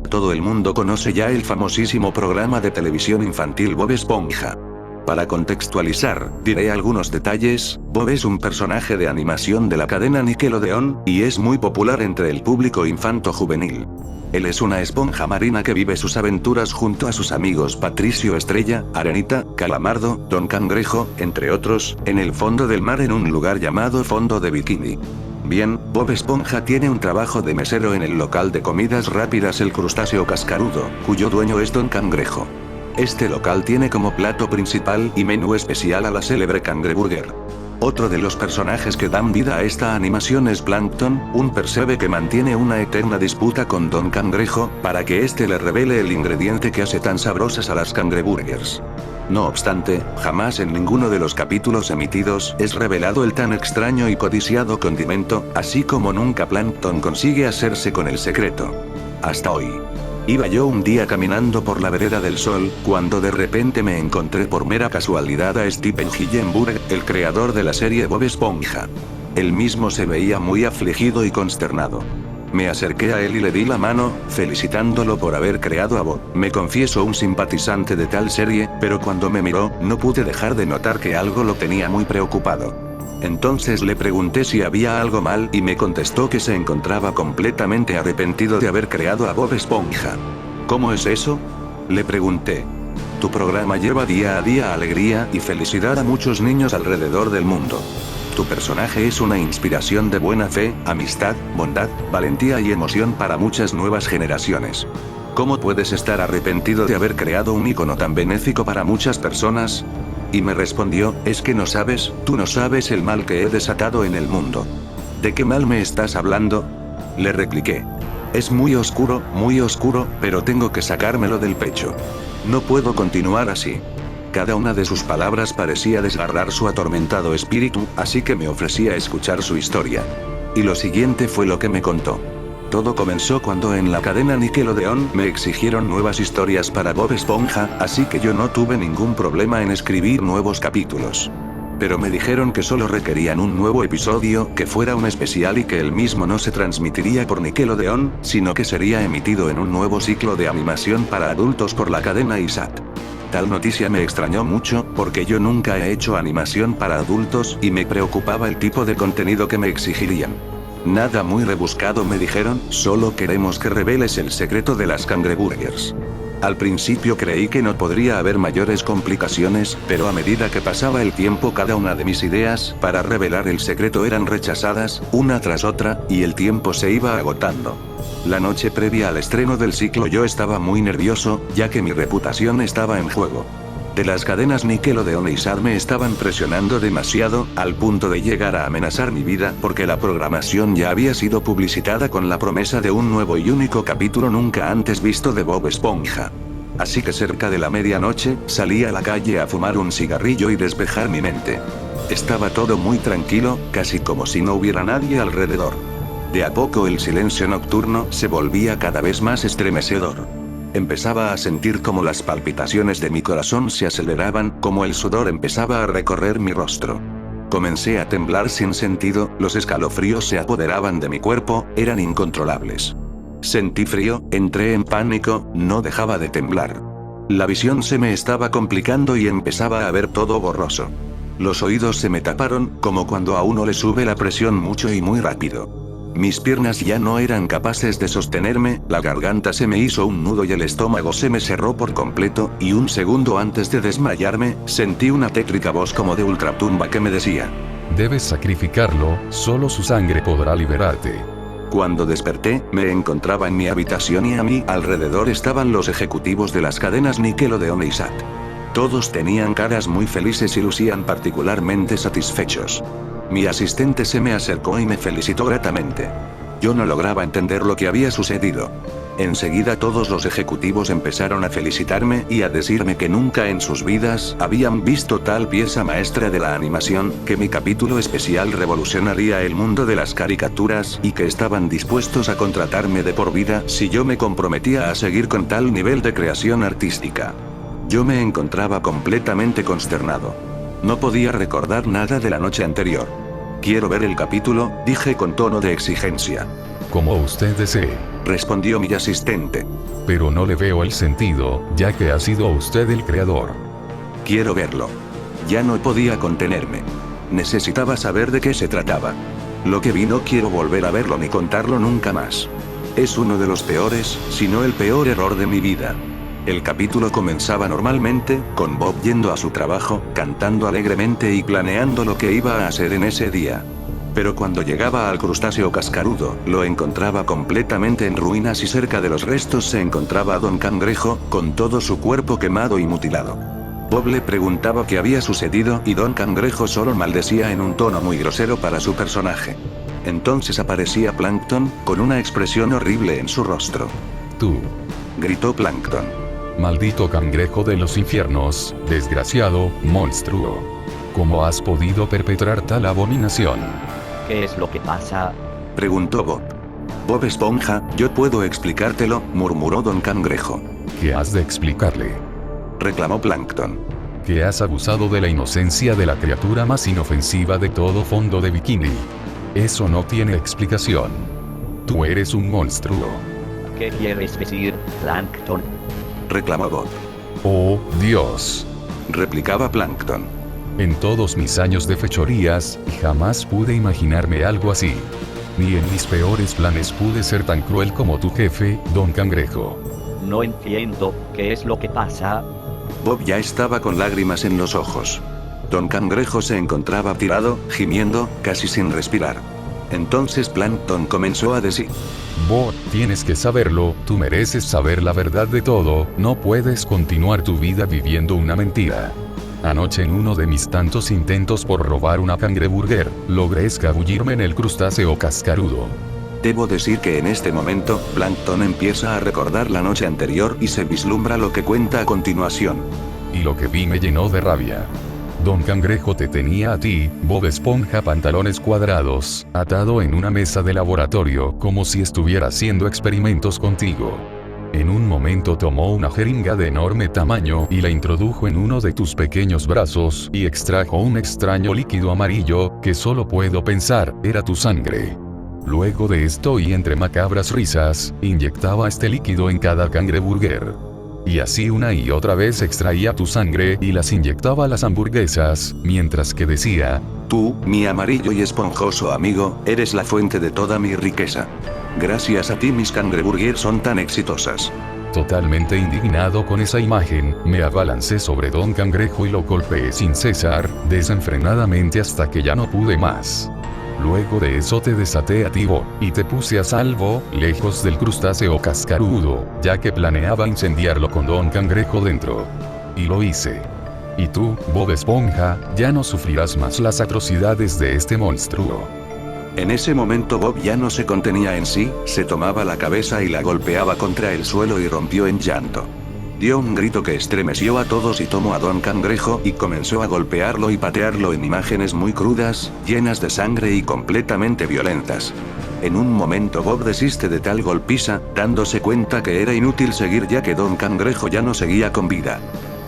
Todo el mundo conoce ya el famosísimo programa de televisión infantil Bob Esponja. Para contextualizar, diré algunos detalles. Bob es un personaje de animación de la cadena Nickelodeon, y es muy popular entre el público infanto-juvenil. Él es una esponja marina que vive sus aventuras junto a sus amigos Patricio Estrella, Arenita, Calamardo, Don Cangrejo, entre otros, en el fondo del mar en un lugar llamado Fondo de Bikini. Bien, Bob Esponja tiene un trabajo de mesero en el local de comidas rápidas El Crustáceo Cascarudo, cuyo dueño es Don Cangrejo. Este local tiene como plato principal y menú especial a la célebre Cangreburger. Otro de los personajes que dan vida a esta animación es Plankton, un percebe que mantiene una eterna disputa con Don Cangrejo, para que éste le revele el ingrediente que hace tan sabrosas a las Cangreburgers. No obstante, jamás en ninguno de los capítulos emitidos es revelado el tan extraño y codiciado condimento, así como nunca Plankton consigue hacerse con el secreto. Hasta hoy. Iba yo un día caminando por la vereda del Sol, cuando de repente me encontré por mera casualidad a Steven Hillenburg, el creador de la serie Bob Esponja. Él mismo se veía muy afligido y consternado. Me acerqué a él y le di la mano, felicitándolo por haber creado a Bob. Me confieso un simpatizante de tal serie, pero cuando me miró, no pude dejar de notar que algo lo tenía muy preocupado. Entonces le pregunté si había algo mal y me contestó que se encontraba completamente arrepentido de haber creado a Bob Esponja. ¿Cómo es eso?, le pregunté. Tu programa lleva día a día alegría y felicidad a muchos niños alrededor del mundo. Tu personaje es una inspiración de buena fe, amistad, bondad, valentía y emoción para muchas nuevas generaciones. ¿Cómo puedes estar arrepentido de haber creado un icono tan benéfico para muchas personas? Y me respondió, es que no sabes, tú no sabes el mal que he desatado en el mundo. ¿De qué mal me estás hablando?, le repliqué. Es muy oscuro, pero tengo que sacármelo del pecho. No puedo continuar así. Cada una de sus palabras parecía desgarrar su atormentado espíritu, así que me ofrecí a escuchar su historia. Y lo siguiente fue lo que me contó. Todo comenzó cuando en la cadena Nickelodeon me exigieron nuevas historias para Bob Esponja, así que yo no tuve ningún problema en escribir nuevos capítulos. Pero me dijeron que solo requerían un nuevo episodio, que fuera un especial y que el mismo no se transmitiría por Nickelodeon, sino que sería emitido en un nuevo ciclo de animación para adultos por la cadena ISAT. Tal noticia me extrañó mucho, porque yo nunca he hecho animación para adultos y me preocupaba el tipo de contenido que me exigirían. Nada muy rebuscado, me dijeron, solo queremos que reveles el secreto de las Cangreburgers. Al principio creí que no podría haber mayores complicaciones, pero a medida que pasaba el tiempo cada una de mis ideas para revelar el secreto eran rechazadas, una tras otra, y el tiempo se iba agotando. La noche previa al estreno del ciclo yo estaba muy nervioso, ya que mi reputación estaba en juego. De las cadenas Nickelodeon e ISAT me estaban presionando demasiado, al punto de llegar a amenazar mi vida, porque la programación ya había sido publicitada con la promesa de un nuevo y único capítulo nunca antes visto de Bob Esponja. Así que cerca de la medianoche, salí a la calle a fumar un cigarrillo y despejar mi mente. Estaba todo muy tranquilo, casi como si no hubiera nadie alrededor. De a poco el silencio nocturno se volvía cada vez más estremecedor. Empezaba a sentir como las palpitaciones de mi corazón se aceleraban, como el sudor empezaba a recorrer mi rostro. Comencé a temblar sin sentido, los escalofríos se apoderaban de mi cuerpo, eran incontrolables. Sentí frío, entré en pánico, no dejaba de temblar. La visión se me estaba complicando y empezaba a ver todo borroso. Los oídos se me taparon, como cuando a uno le sube la presión mucho y muy rápido. Mis piernas ya no eran capaces de sostenerme, la garganta se me hizo un nudo y el estómago se me cerró por completo, y un segundo antes de desmayarme, sentí una tétrica voz como de ultratumba que me decía: debes sacrificarlo, solo su sangre podrá liberarte. Cuando desperté, me encontraba en mi habitación y a mi alrededor estaban los ejecutivos de las cadenas Nickelodeon e ISAT. Todos tenían caras muy felices y lucían particularmente satisfechos. Mi asistente se me acercó y me felicitó gratamente. Yo no lograba entender lo que había sucedido. Enseguida todos los ejecutivos empezaron a felicitarme y a decirme que nunca en sus vidas habían visto tal pieza maestra de la animación, que mi capítulo especial revolucionaría el mundo de las caricaturas y que estaban dispuestos a contratarme de por vida si yo me comprometía a seguir con tal nivel de creación artística. Yo me encontraba completamente consternado. No podía recordar nada de la noche anterior. Quiero ver el capítulo, dije con tono de exigencia. como usted desee. Respondió mi asistente. Pero no le veo el sentido, ya que ha sido usted el creador. Quiero verlo. Ya no podía contenerme. Necesitaba saber de qué se trataba. Lo que vi no quiero volver a verlo ni contarlo nunca más. Es uno de los peores, si no el peor error de mi vida. El capítulo comenzaba normalmente, con Bob yendo a su trabajo, cantando alegremente y planeando lo que iba a hacer en ese día. Pero cuando llegaba al crustáceo cascarudo, lo encontraba completamente en ruinas y cerca de los restos se encontraba Don Cangrejo, con todo su cuerpo quemado y mutilado. Bob le preguntaba qué había sucedido y Don Cangrejo solo maldecía en un tono muy grosero para su personaje. Entonces aparecía Plankton, con una expresión horrible en su rostro. Tú, Gritó Plankton. maldito cangrejo de los infiernos, desgraciado, monstruo. ¿Cómo has podido perpetrar tal abominación? ¿Qué es lo que pasa? Preguntó Bob. Bob Esponja, yo puedo explicártelo, murmuró Don Cangrejo. ¿Qué has de explicarle? Reclamó Plankton. Que has abusado de la inocencia de la criatura más inofensiva de todo fondo de bikini. Eso no tiene explicación. Tú eres un monstruo. ¿Qué quieres decir, Plankton? Reclamó Bob. Oh, Dios. Replicaba Plankton. En todos mis años de fechorías, jamás pude imaginarme algo así. Ni en mis peores planes pude ser tan cruel como tu jefe, Don Cangrejo. No entiendo, ¿qué es lo que pasa? Bob ya estaba con lágrimas en los ojos. Don Cangrejo se encontraba tirado, gimiendo, casi sin respirar. Entonces Plankton comenzó a decir: Bob, tienes que saberlo, tú mereces saber la verdad de todo, no puedes continuar tu vida viviendo una mentira. Anoche en uno de mis tantos intentos por robar una cangreburger, logré escabullirme en el crustáceo cascarudo. Debo decir que en este momento, Plankton empieza a recordar la noche anterior y se vislumbra lo que cuenta a continuación. Y lo que vi me llenó de rabia. Don Cangrejo te tenía a ti, Bob Esponja pantalones cuadrados, atado en una mesa de laboratorio como si estuviera haciendo experimentos contigo. En un momento tomó una jeringa de enorme tamaño y la introdujo en uno de tus pequeños brazos y extrajo un extraño líquido amarillo, que solo puedo pensar, era tu sangre. Luego de esto y entre macabras risas, inyectaba este líquido en cada cangreburger. Y así una y otra vez extraía tu sangre y las inyectaba a las hamburguesas, mientras que decía: Tú, mi amarillo y esponjoso amigo, eres la fuente de toda mi riqueza. Gracias a ti mis cangreburgers son tan exitosas. Totalmente indignado con esa imagen, me abalancé sobre Don Cangrejo y lo golpeé sin cesar, desenfrenadamente hasta que ya no pude más. Luego de eso te desaté a ti, Bob, y te puse a salvo, lejos del crustáceo cascarudo, ya que planeaba incendiarlo con Don Cangrejo dentro. Y lo hice. Y tú, Bob Esponja, ya no sufrirás más las atrocidades de este monstruo. En ese momento Bob ya no se contenía en sí, se tomaba la cabeza y la golpeaba contra el suelo y rompió en llanto. Dio un grito que estremeció a todos y tomó a Don Cangrejo y comenzó a golpearlo y patearlo en imágenes muy crudas, llenas de sangre y completamente violentas. En un momento Bob desiste de tal golpiza, dándose cuenta que era inútil seguir ya que Don Cangrejo ya no seguía con vida.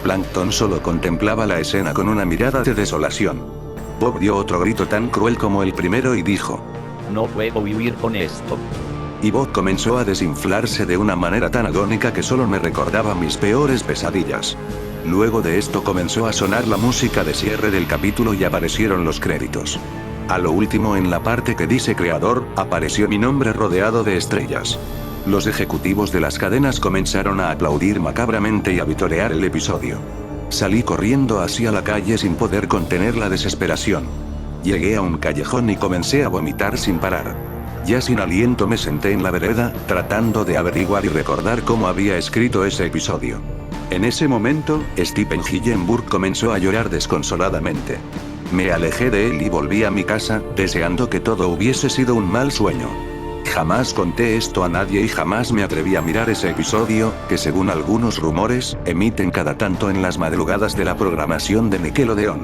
Plankton solo contemplaba la escena con una mirada de desolación. Bob dio otro grito tan cruel como el primero y dijo: No puedo vivir con esto. Y Bob comenzó a desinflarse de una manera tan agónica que solo me recordaba mis peores pesadillas. Luego de esto comenzó a sonar la música de cierre del capítulo y aparecieron los créditos. A lo último en la parte que dice creador, apareció mi nombre rodeado de estrellas. Los ejecutivos de las cadenas comenzaron a aplaudir macabramente y a vitorear el episodio. Salí corriendo hacia la calle sin poder contener la desesperación. Llegué a un callejón y comencé a vomitar sin parar. Ya sin aliento me senté en la vereda, tratando de averiguar y recordar cómo había escrito ese episodio. En ese momento, Stephen Hillenburg comenzó a llorar desconsoladamente. Me alejé de él y volví a mi casa, deseando que todo hubiese sido un mal sueño. Jamás conté esto a nadie y jamás me atreví a mirar ese episodio, que según algunos rumores, emiten cada tanto en las madrugadas de la programación de Nickelodeon.